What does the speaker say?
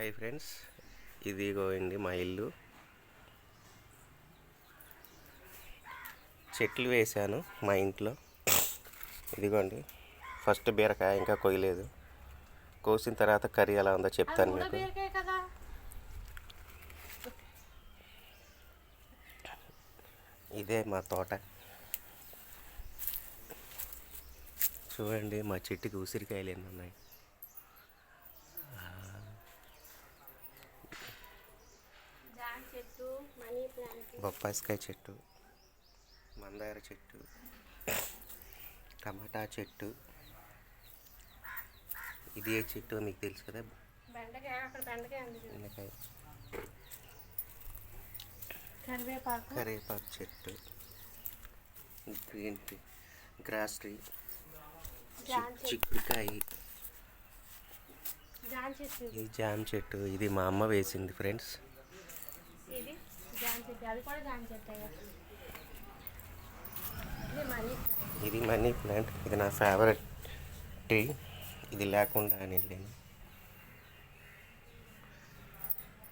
Hi friends, ఇదిగోండి మా ఇల్లు. చెట్లు వేశాను మా ఇంట్లో. ఇదిగోండి ఫస్ట్ బీరకాయ ఇంకా కొయ్యలేదు. కోసిన తర్వాత కర్రీ ఎలా ఉందో చెప్తాను మీకు. ఇదే మా తోట. చూడండి మా చెట్టుకి ఉసిరికాయలు ఎన్ని ఉన్నాయి. బొప్పాయికాయ చెట్టు, మందార చెట్టు, టమాటా చెట్టు. ఇది ఏ చెట్టు మీకు తెలుసు కదా, బెండకాయ. కరివేపాకు చెట్టు, గ్రీన్ టీ, గ్రాస్ ట్రీ, చిక్కుడుకాయ. ఇది జామ చెట్టు. ఇది మా అమ్మ వేసింది ఫ్రెండ్స్. ఇది మనీ ప్లాంట్. ఇది నా ఫేవరెట్ ట్రీ. ఇది లేకుండా నేను లేను.